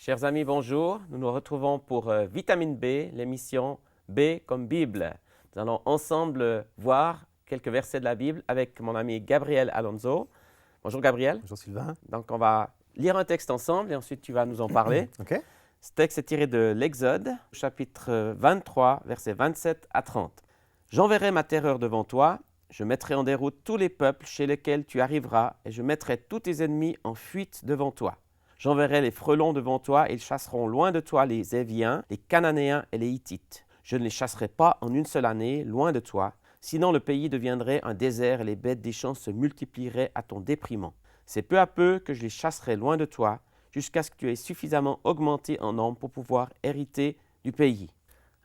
Chers amis, bonjour. Nous nous retrouvons pour Vitamine B, l'émission B comme Bible. Nous allons ensemble voir quelques versets de la Bible avec mon ami Gabriel Alonso. Bonjour Gabriel. Bonjour Sylvain. Donc on va lire un texte ensemble et ensuite tu vas nous en parler. OK. Ce texte est tiré de l'Exode, chapitre 23, versets 27 à 30. « J'enverrai ma terreur devant toi, je mettrai en déroute tous les peuples chez lesquels tu arriveras et je mettrai tous tes ennemis en fuite devant toi. J'enverrai les frelons devant toi et ils chasseront loin de toi les Éviens, les Cananéens et les Hittites. Je ne les chasserai pas en une seule année, loin de toi, sinon le pays deviendrait un désert et les bêtes des champs se multiplieraient à ton déprimant. C'est peu à peu que je les chasserai loin de toi, jusqu'à ce que tu aies suffisamment augmenté en nombre pour pouvoir hériter du pays. »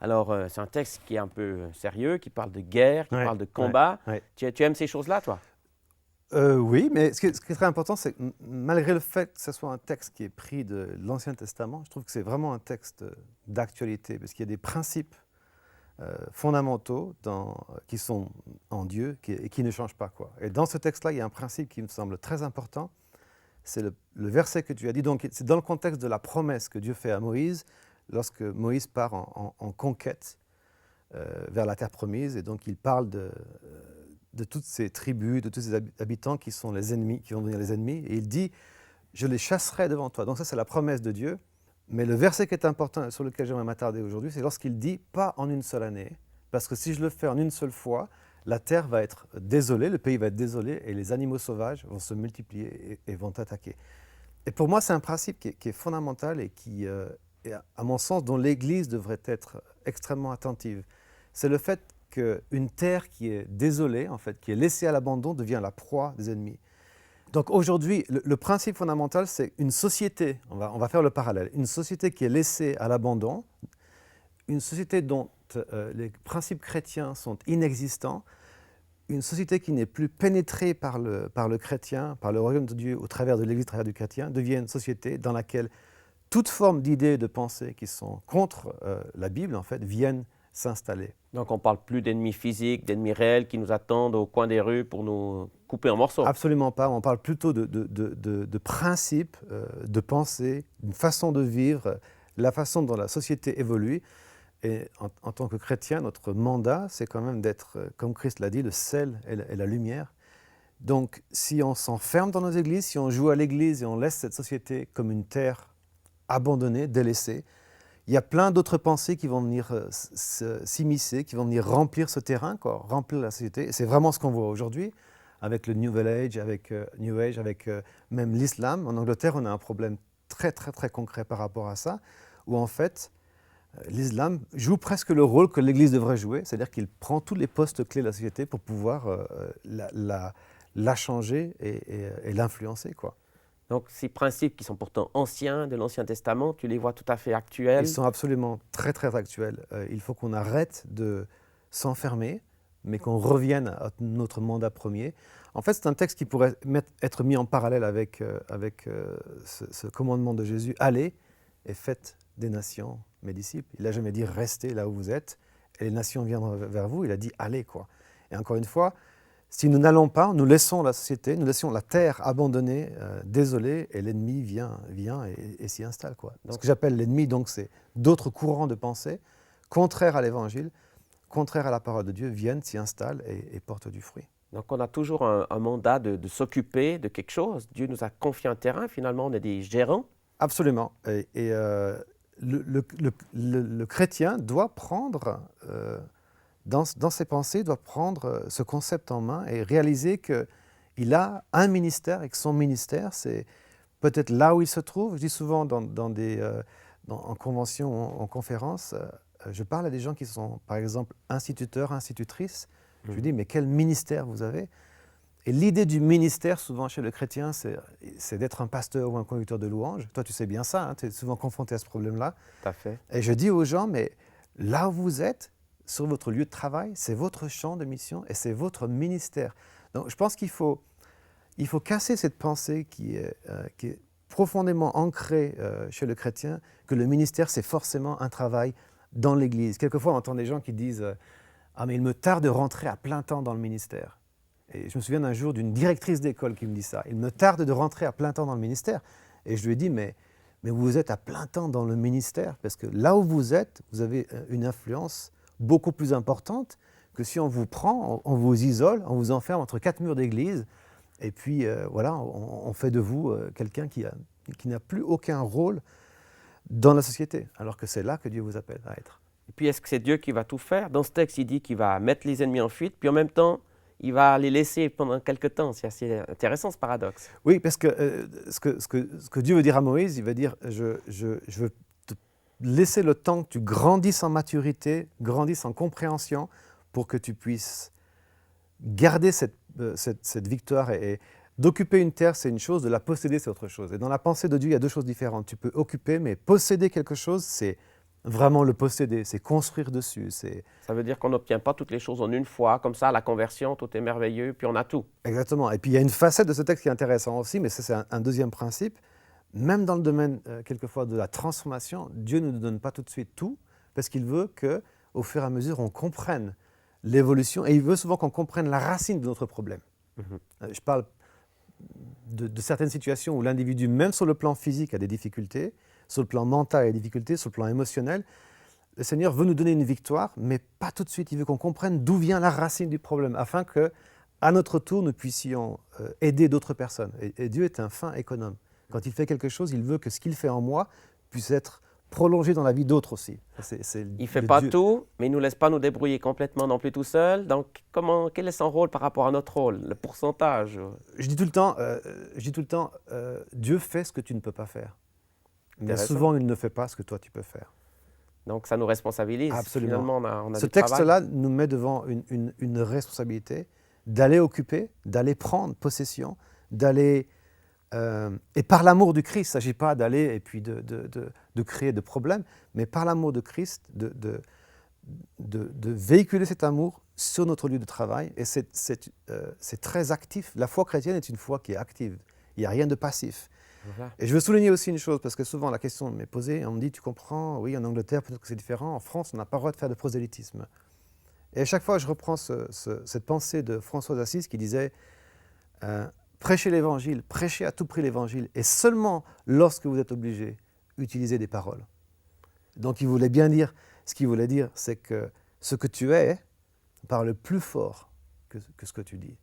Alors, c'est un texte qui est un peu sérieux, qui parle de guerre, qui parle de combat. Tu aimes ces choses-là, toi? Oui, mais ce qui est très important, c'est que malgré le fait que ce soit un texte qui est pris de l'Ancien Testament, je trouve que c'est vraiment un texte d'actualité, parce qu'il y a des principes fondamentaux qui sont en Dieu et qui ne changent pas, quoi. Et dans ce texte-là, il y a un principe qui me semble très important, c'est le verset que tu as dit. Donc, c'est dans le contexte de la promesse que Dieu fait à Moïse, lorsque Moïse part en conquête vers la terre promise, et donc il parle de toutes ces tribus, de tous ces habitants qui sont les ennemis, qui vont devenir les ennemis, et il dit « Je les chasserai devant toi ». Donc ça, c'est la promesse de Dieu. Mais le verset qui est important et sur lequel j'aimerais m'attarder aujourd'hui, c'est lorsqu'il dit « pas en une seule année », parce que si je le fais en une seule fois, la terre va être désolée, le pays va être désolé, et les animaux sauvages vont se multiplier et vont attaquer. Et pour moi, c'est un principe qui est fondamental et qui, à mon sens, dont l'Église devrait être extrêmement attentive. C'est le fait qu'une terre qui est désolée, en fait, qui est laissée à l'abandon, devient la proie des ennemis. Donc aujourd'hui, le principe fondamental, c'est une société, on va faire le parallèle, une société qui est laissée à l'abandon, une société dont les principes chrétiens sont inexistants, une société qui n'est plus pénétrée par le chrétien, par le royaume de Dieu, au travers de l'Église, au travers du chrétien, devient une société dans laquelle toute forme d'idées et de pensées qui sont contre la Bible, en fait, viennent s'installer. Donc on ne parle plus d'ennemis physiques, d'ennemis réels qui nous attendent au coin des rues pour nous couper en morceaux. Absolument pas, on parle plutôt de principes, de pensées, d'une façon de vivre, la façon dont la société évolue. Et en tant que chrétien, notre mandat, c'est quand même d'être, comme Christ l'a dit, le sel et la lumière. Donc si on s'enferme dans nos églises, si on joue à l'église et on laisse cette société comme une terre abandonnée, délaissée, il y a plein d'autres pensées qui vont venir s'immiscer, qui vont venir remplir ce terrain, quoi, remplir la société. Et c'est vraiment ce qu'on voit aujourd'hui avec le New Age, avec même l'islam. En Angleterre, on a un problème très, très, très concret par rapport à ça, où en fait, l'islam joue presque le rôle que l'Église devrait jouer, c'est-à-dire qu'il prend tous les postes clés de la société pour pouvoir la changer et l'influencer, quoi. Donc ces principes qui sont pourtant anciens de l'Ancien Testament, tu les vois tout à fait actuels? Ils sont absolument très très actuels. Il faut qu'on arrête de s'enfermer, mais qu'on revienne à notre mandat premier. En fait, c'est un texte qui pourrait être mis en parallèle avec ce commandement de Jésus. Allez et faites des nations mes disciples. Il n'a jamais dit restez là où vous êtes et les nations viendront vers vous. Il a dit allez, quoi. Et encore une fois, si nous n'allons pas, nous laissons la société, nous laissons la terre abandonnée, désolée, et l'ennemi vient et s'y installe, quoi. Ce que j'appelle l'ennemi, donc, c'est d'autres courants de pensée, contraires à l'Évangile, contraires à la parole de Dieu, viennent, s'y installent et portent du fruit. Donc on a toujours un mandat de s'occuper de quelque chose. Dieu nous a confié un terrain, finalement, on est des gérants. Absolument. Le chrétien doit prendre... Dans ses pensées, doit prendre ce concept en main et réaliser qu'il a un ministère et que son ministère, c'est peut-être là où il se trouve. Je dis souvent en convention, en conférence, je parle à des gens qui sont, par exemple, instituteurs, institutrices. Je lui dis, mais quel ministère vous avez? Et l'idée du ministère, souvent chez le chrétien, c'est d'être un pasteur ou un conducteur de louanges. Toi, tu sais bien ça, hein, tu es souvent confronté à ce problème-là. Tout à fait. Et je dis aux gens, mais là où vous êtes, sur votre lieu de travail, c'est votre champ de mission et c'est votre ministère. Donc je pense qu'il faut casser cette pensée qui est profondément ancrée chez le chrétien, que le ministère, c'est forcément un travail dans l'Église. Quelquefois, on entend des gens qui disent « Ah, mais il me tarde de rentrer à plein temps dans le ministère ». Et je me souviens d'un jour d'une directrice d'école qui me dit ça. « Il me tarde de rentrer à plein temps dans le ministère ». Et je lui ai dit « Mais mais vous êtes à plein temps dans le ministère, parce que là où vous êtes, vous avez une influence beaucoup plus importante que si on vous prend, on vous isole, on vous enferme entre quatre murs d'église, et puis voilà, on fait de vous quelqu'un qui n'a plus aucun rôle dans la société, alors que c'est là que Dieu vous appelle à être. Et puis, est-ce que c'est Dieu qui va tout faire? Dans ce texte, il dit qu'il va mettre les ennemis en fuite, puis en même temps, il va les laisser pendant quelque temps. C'est assez intéressant, ce paradoxe. Oui, parce que, ce que Dieu veut dire à Moïse, il va dire je veux te laisser le temps que tu grandisses en maturité, grandisses en compréhension, pour que tu puisses garder cette victoire. Et d'occuper une terre, c'est une chose, de la posséder, c'est autre chose. Et dans la pensée de Dieu, il y a deux choses différentes. Tu peux occuper, mais posséder quelque chose, c'est vraiment le posséder, c'est construire dessus. Ça veut dire qu'on n'obtient pas toutes les choses en une fois, comme ça, la conversion, tout est merveilleux, puis on a tout. Exactement. Et puis il y a une facette de ce texte qui est intéressant aussi, mais ça c'est un deuxième principe. Même dans le domaine, quelquefois, de la transformation, Dieu ne nous donne pas tout de suite tout, parce qu'il veut qu'au fur et à mesure, on comprenne l'évolution, et il veut souvent qu'on comprenne la racine de notre problème. Je parle de certaines situations où l'individu, même sur le plan physique, a des difficultés, sur le plan mental, il a des difficultés, sur le plan émotionnel. Le Seigneur veut nous donner une victoire, mais pas tout de suite. Il veut qu'on comprenne d'où vient la racine du problème, afin qu'à notre tour, nous puissions aider d'autres personnes. Et Dieu est un fin économe. Quand il fait quelque chose, il veut que ce qu'il fait en moi puisse être prolongé dans la vie d'autres aussi. Il ne fait pas tout, mais il ne nous laisse pas nous débrouiller complètement non plus tout seul. Donc, quel est son rôle par rapport à notre rôle? Le pourcentage? Je dis tout le temps, Dieu fait ce que tu ne peux pas faire. Mais souvent, il ne fait pas ce que toi, tu peux faire. Donc, ça nous responsabilise. Absolument. Finalement, on a Ce du travail. texte-là nous met devant une responsabilité d'aller occuper, d'aller prendre possession, d'aller... et par l'amour du Christ, il ne s'agit pas d'aller et puis de créer de problèmes, mais par l'amour de Christ, de véhiculer cet amour sur notre lieu de travail. Et c'est très actif. La foi chrétienne est une foi qui est active. Il n'y a rien de passif. Voilà. Et je veux souligner aussi une chose, parce que souvent la question m'est posée, on me dit, tu comprends, oui, en Angleterre, peut-être que c'est différent, en France, on n'a pas le droit de faire de prosélytisme. Et à chaque fois, je reprends cette pensée de François d'Assise qui disait, prêchez l'évangile, prêchez à tout prix l'évangile, et seulement lorsque vous êtes obligé, utilisez des paroles. Donc il voulait bien dire, ce qu'il voulait dire, c'est que ce que tu es parle plus fort que ce que tu dis.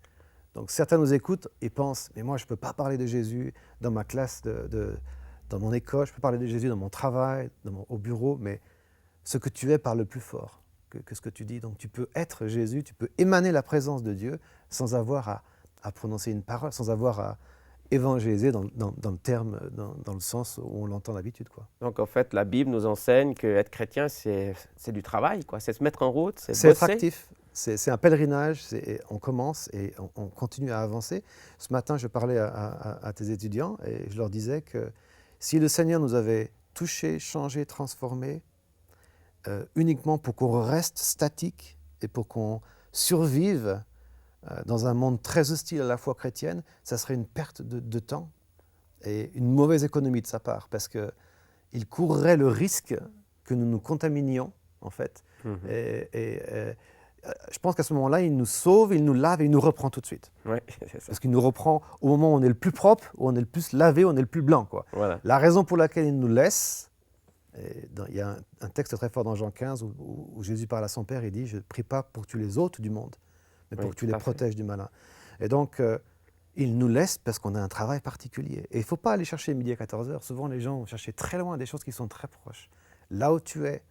Donc certains nous écoutent et pensent, mais moi je ne peux pas parler de Jésus dans ma classe, dans mon école, je peux parler de Jésus dans mon travail, au bureau, mais ce que tu es parle plus fort que ce que tu dis. Donc tu peux être Jésus, tu peux émaner la présence de Dieu sans avoir à prononcer une parole, sans avoir à évangéliser dans le terme, dans le sens où on l'entend d'habitude, quoi. Donc, en fait, la Bible nous enseigne qu'être chrétien, c'est du travail, quoi. C'est se mettre en route, c'est C'est être bosser. actif. C'est un pèlerinage, on commence et on continue à avancer. Ce matin, je parlais à tes étudiants et je leur disais que si le Seigneur nous avait touchés, changés, transformés, uniquement pour qu'on reste statique et pour qu'on survive dans un monde très hostile à la foi chrétienne, ça serait une perte de temps et une mauvaise économie de sa part, parce qu'il courrait le risque que nous nous contaminions, en fait. Je pense qu'à ce moment-là, il nous sauve, il nous lave et il nous reprend tout de suite. Oui, c'est ça. Parce qu'il nous reprend au moment où on est le plus propre, où on est le plus lavé, où on est le plus blanc, quoi. Voilà. La raison pour laquelle il nous laisse, il y a un texte très fort dans Jean 15 où Jésus parle à son Père, il dit « Je ne prie pas pour que tu les ôtes du monde, mais pour que tu les protèges du malin. » Et donc, il nous laisse parce qu'on a un travail particulier. Et il ne faut pas aller chercher midi à 14h. Souvent, les gens vont chercher très loin des choses qui sont très proches. Là où tu es,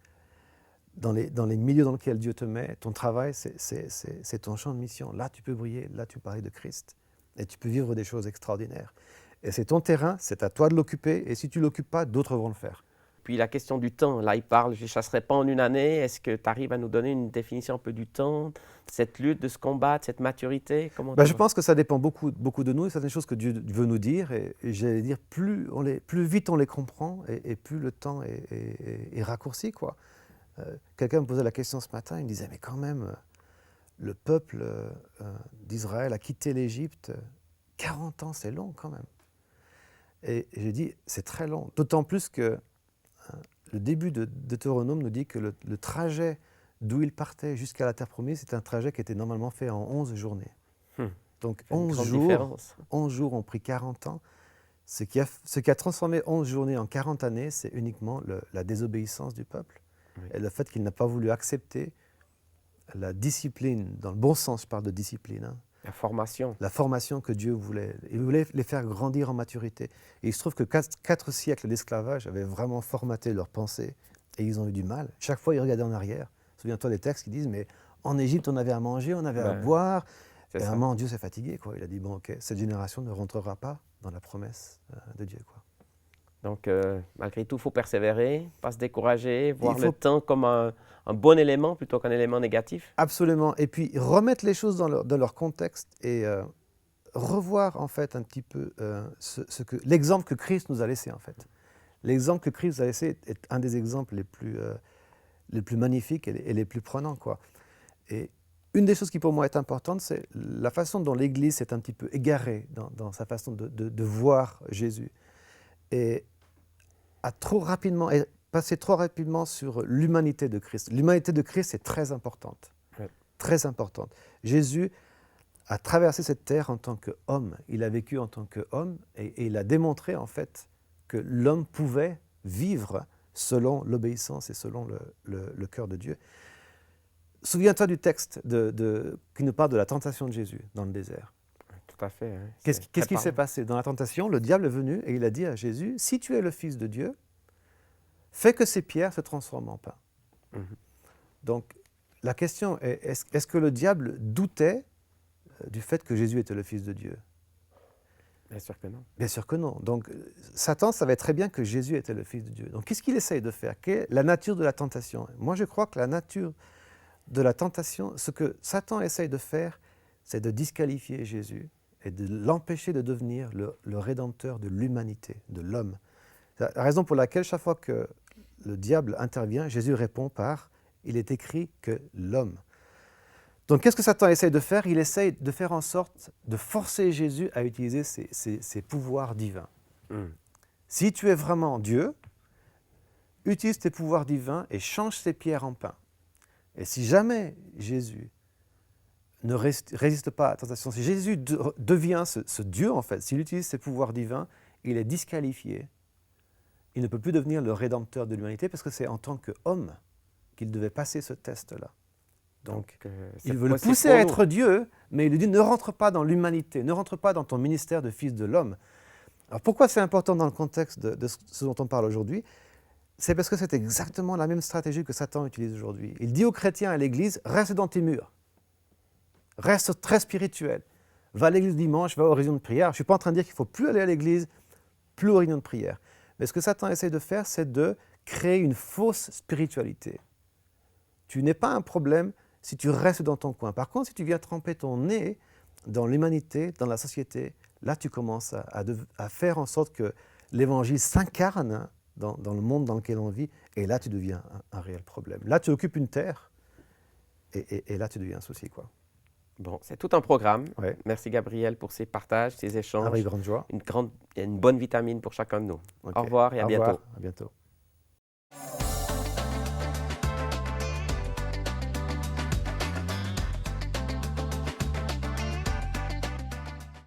dans les milieux dans lesquels Dieu te met, ton travail, c'est ton champ de mission. Là, tu peux briller, là, tu peux parler de Christ. Et tu peux vivre des choses extraordinaires. Et c'est ton terrain, c'est à toi de l'occuper. Et si tu ne l'occupes pas, d'autres vont le faire. Puis la question du temps, là, il parle, je ne chasserai pas en une année. Est-ce que tu arrives à nous donner une définition un peu du temps, de cette lutte, de ce combat, de cette maturité? Je pense que ça dépend beaucoup de nous. C'est une chose que Dieu veut nous dire. Et j'allais dire, plus vite on les comprend et plus le temps est raccourci, quoi. Quelqu'un me posait la question ce matin, il me disait, mais quand même, le peuple d'Israël a quitté l'Égypte, 40 ans, c'est long quand même. Et j'ai dit, c'est très long, d'autant plus que le début de Deutéronome nous dit que le trajet d'où il partait jusqu'à la terre promise, c'est un trajet qui était normalement fait en 11 journées. Donc 11 jours ont pris 40 ans. Ce qui a transformé 11 journées en 40 années, c'est uniquement la désobéissance du peuple Oui. et le fait qu'il n'a pas voulu accepter la discipline, dans le bon sens je parle de discipline, hein, La formation. la formation que Dieu voulait. Il voulait les faire grandir en maturité. Et il se trouve que 4 siècles d'esclavage avaient vraiment formaté leurs pensées et ils ont eu du mal. Chaque fois, ils regardaient en arrière. Souviens-toi des textes qui disent, mais en Égypte, on avait à manger, on avait à Ben, boire. C'est Et à un ça. moment, Dieu s'est fatigué, quoi. Il a dit, bon, ok, cette génération ne rentrera pas dans la promesse de Dieu, quoi. Donc, malgré tout, il faut persévérer, pas se décourager, voir Il le faut temps comme un bon élément plutôt qu'un élément négatif. absolument. Et puis, remettre les choses dans leur contexte et revoir, en fait, un petit peu l'exemple que Christ nous a laissé, en fait. L'exemple que Christ nous a laissé est un des exemples les plus magnifiques et les plus prenants, quoi. Et une des choses qui, pour moi, est importante, c'est la façon dont l'Église s'est un petit peu égarée dans sa façon de voir Jésus. Et passer trop rapidement sur l'humanité de Christ. L'humanité de Christ est très importante. Oui. Très importante. Jésus a traversé cette terre en tant qu'homme. Il a vécu en tant qu'homme et il a démontré en fait que l'homme pouvait vivre selon l'obéissance et selon le cœur de Dieu. Souviens-toi du texte qui nous parle de la tentation de Jésus dans le désert. Tout à fait. Hein. Qu'est-ce C'est très qui s'est parlant. passé? Dans la tentation, le diable est venu et il a dit à Jésus, « Si tu es le Fils de Dieu, fais que ces pierres se transforment en pain. Mhm. » Donc, la question est, est-ce que le diable doutait du fait que Jésus était le Fils de Dieu? Bien sûr que non. Bien sûr que non. Donc, Satan savait très bien que Jésus était le Fils de Dieu. Donc, qu'est-ce qu'il essaye de faire? Quelle est la nature de la tentation? Moi, je crois que la nature de la tentation, ce que Satan essaye de faire, c'est de disqualifier Jésus et de l'empêcher de devenir le rédempteur de l'humanité, de l'homme. C'est la raison pour laquelle chaque fois que le diable intervient, Jésus répond par « Il est écrit que l'homme ». Donc qu'est-ce que Satan essaye de faire? Il essaye de faire en sorte de forcer Jésus à utiliser ses pouvoirs divins. Mhm. Si tu es vraiment Dieu, utilise tes pouvoirs divins et change ces pierres en pain. Et si jamais Jésus ne résiste pas à la tentation, si Jésus devient ce Dieu, en fait, s'il utilise ses pouvoirs divins, il est disqualifié. Il ne peut plus devenir le rédempteur de l'humanité parce que c'est en tant qu'homme qu'il devait passer ce test-là. Donc c'est il veut le possible pousser pour à nous. être Dieu, mais il lui dit ne rentre pas dans l'humanité, ne rentre pas dans ton ministère de fils de l'homme. Alors pourquoi c'est important dans le contexte de ce dont on parle aujourd'hui? C'est parce que c'est exactement la même stratégie que Satan utilise aujourd'hui. Il dit aux chrétiens à l'église, reste dans tes murs, reste très spirituel, va à l'église dimanche, va aux réunions de prière. Je ne suis pas en train de dire qu'il ne faut plus aller à l'église, plus aux réunions de prière. Mais ce que Satan essaie de faire, c'est de créer une fausse spiritualité. Tu n'es pas un problème si tu restes dans ton coin. Par contre, si tu viens tremper ton nez dans l'humanité, dans la société, là tu commences à faire en sorte que l'évangile s'incarne dans le monde dans lequel on vit, et là tu deviens un réel problème. Là tu occupes une terre, et là tu deviens un souci, quoi. Bon, c'est tout un programme. Ouais. Merci Gabriel pour ces partages, ces échanges. Avec grande joie. Une bonne vitamine pour chacun de nous. Okay. Au revoir et à bientôt. À bientôt.